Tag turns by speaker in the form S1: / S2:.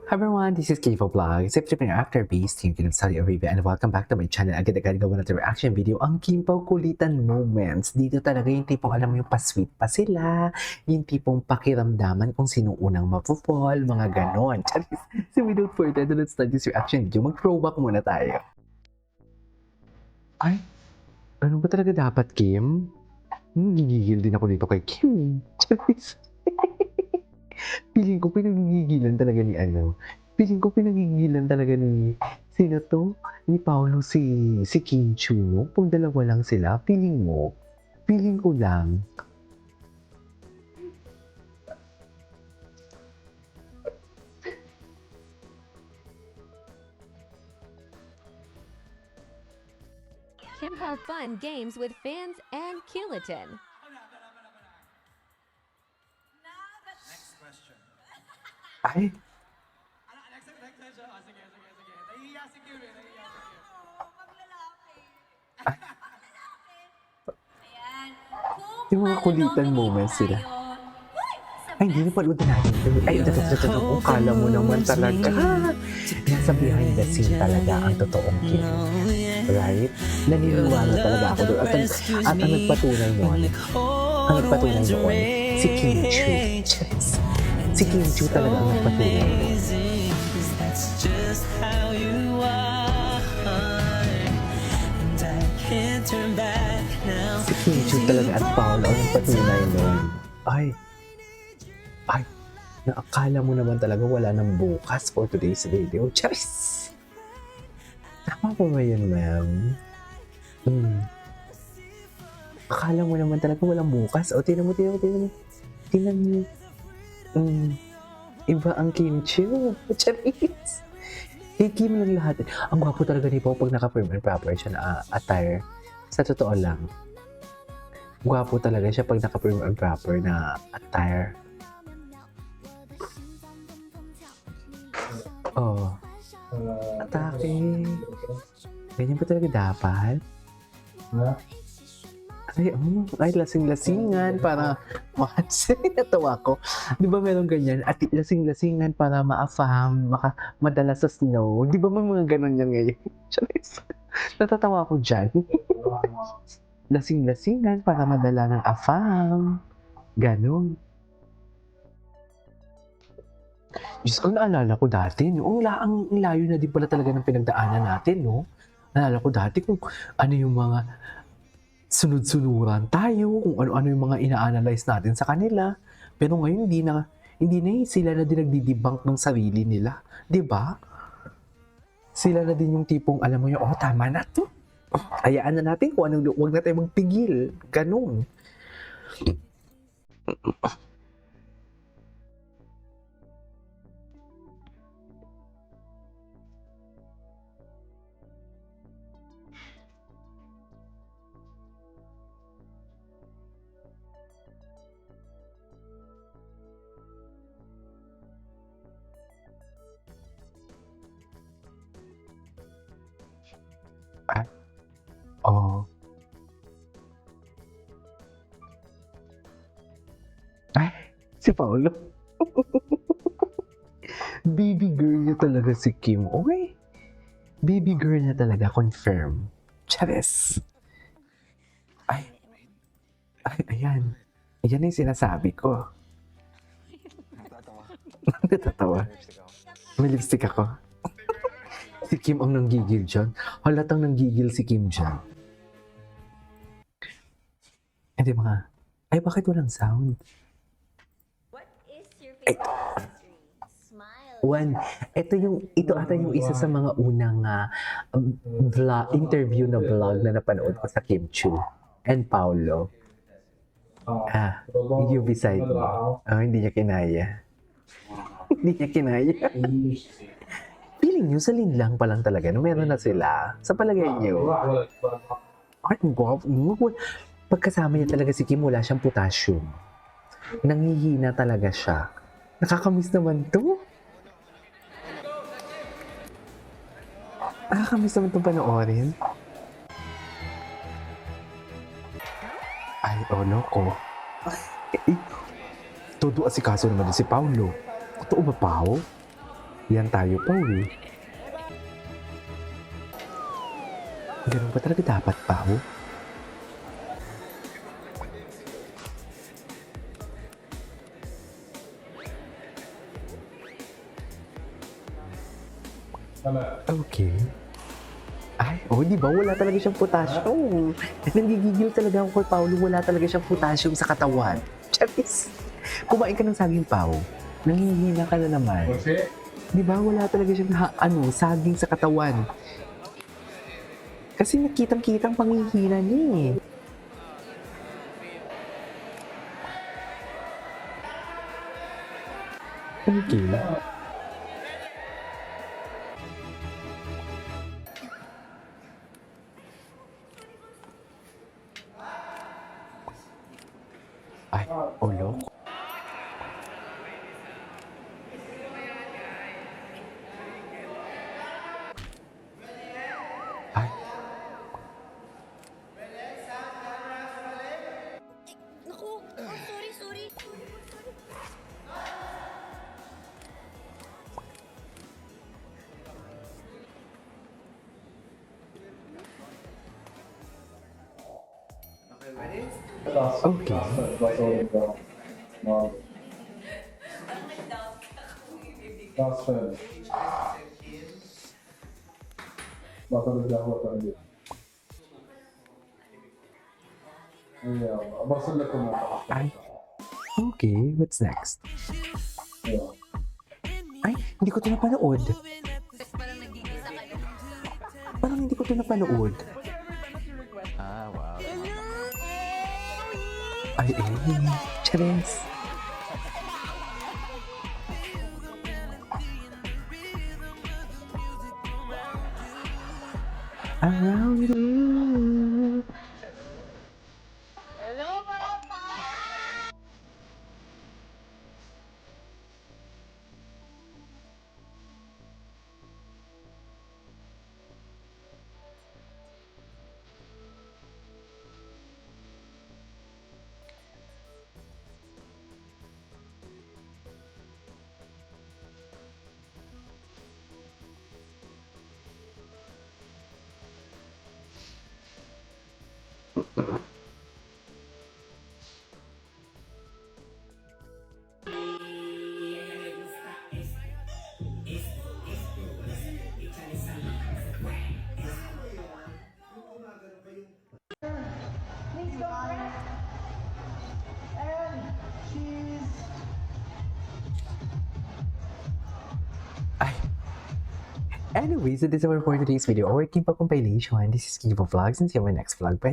S1: Hi everyone, this is Kifo Vlog. It's a After Base Team Kim Saudi Arabia and welcome back to my channel. Agad-agad gawa natin reaction video ang Kimpaw Kulitan Moments. Dito talaga yung tipong alam mo yung pa-sweet pa sila, yung tipong pakiramdaman kung sino unang mapupol, mga ganon. So without further ado, let's start this reaction video. Mag-throwback muna tayo. Ay, ano ba talaga dapat, Kim? Gigigil din ako dito kay Kim. Charis. Feeling ko pinagigilan talaga ni feeling ko pinagigilan talaga ni, sino to? Ni Paolo si Kim Chu, no? Kung dalawa lang sila, feeling mo? Feeling ko lang.
S2: Kimpaw fun games with fans and Kulitan.
S3: Next question.
S1: Ay,
S3: Next question. Oh, sige. Nahihiya si Kim eh.
S4: Ayan.
S1: yung mga kulitan moments sila. Ay, hindi na palutin natin. Ay, ito. Kala mo naman talaga. Nasa behind the scene talaga ang totoong Kim. Right? Naniniwala talaga ako doon. At ang nagpatunay noon, si Kim Chu. Si Kim Chu talaga ang nagpatunay noon. Si Kim Chu talaga at Paolo ang nagpatunay noon. Ay, naakala mo naman talaga wala nang bukas for today's video. Charis! Tama po ba yun, ma'am? Akala mo naman talaga walang bukas. O, tinan mo. Iba ang Kim Chu. Charis! Kay Kim lang lahat. Ang gwapo talaga ni Pao pag naka-firm and proper siya na attire. Sa totoo lang. Gwapo talaga siya pag naka-firm and proper na attire. Oh. Atake. Ganyan ba talaga dapat? Ay, lasing-lasingan para natawa ko. Di ba meron ganyan? At lasing-lasingan para ma-affam, madala sa snow. Di ba may mga ganon yan ngayon? Natatawa ko dyan. Lasing-lasingan para madala ng affam. Ganon. Diyos ko, naalala ko dati, no? Ang layo na din pala talaga ng pinagdaanan natin, no? Naalala ko dati kung ano yung mga sunod-sunuran tayo, kung ano-ano yung mga ina-analyze natin sa kanila. Pero ngayon, hindi na sila na din nagdidebunk ng sarili nila. Di ba? Sila na din yung tipong, alam mo yung, tama na to. Hayaan na natin kung anong, huwag na tayo magpigil. Ganun. Oh. Ay, si Paolo. Baby girl niya talaga si Kim. Okay. Baby girl niya talaga, confirm. Charis. Ay, ayan. Ayan na yung sinasabi ko. Natatawa. May lipstick ako. Si Kim ang nanggigil dyan. Halatang nanggigil si Kim dyan. Hindi ay bakit walang sound?
S4: What is your favorite smile?
S1: Ito ata yung isa sa mga unang interview na vlog na napanood ko sa Kim Chu and Paolo. You beside me. Hindi niya kinaya. Hindi niya kinaya. Feeling nyo, sa linlang pa lang talaga na meron na sila. Sa palagay nyo. Ay, pagkasama niya talaga si Kim, wala siyang potassium. Nanghihina talaga siya. Nakakamiss naman to. Nakakamiss naman itong panoorin. Ay, loko. Todo asikaso naman din si Paolo. Totoo ba, Pao? Yan tayo pa, eh. Ganun ba talaga dapat, Pao? Okay. Ay, di ba? Wala talaga siyang potassium. Nanggigigil talaga ako kay Paolo. Wala talaga siyang potassium sa katawan. Charis. Kumain ka ng saging, Pao. Nanghihina ka na naman. Di ba? Wala talaga siyang saging sa katawan. Kasi nakitang-kitang panghihina niya, eh. Okay. Ay, loko. Ay,
S4: Naku! Sorry.
S1: okay. Ay, okay. What's next? Ay, hindi ko ito napanood. Parang hindi ko ito napanood. Ay, Charis. Around you. Ay. Anyways, so this is our for today's video. Our Kimpa compilation. This is Kiva Vlogs, and see you in my next vlog. Bye.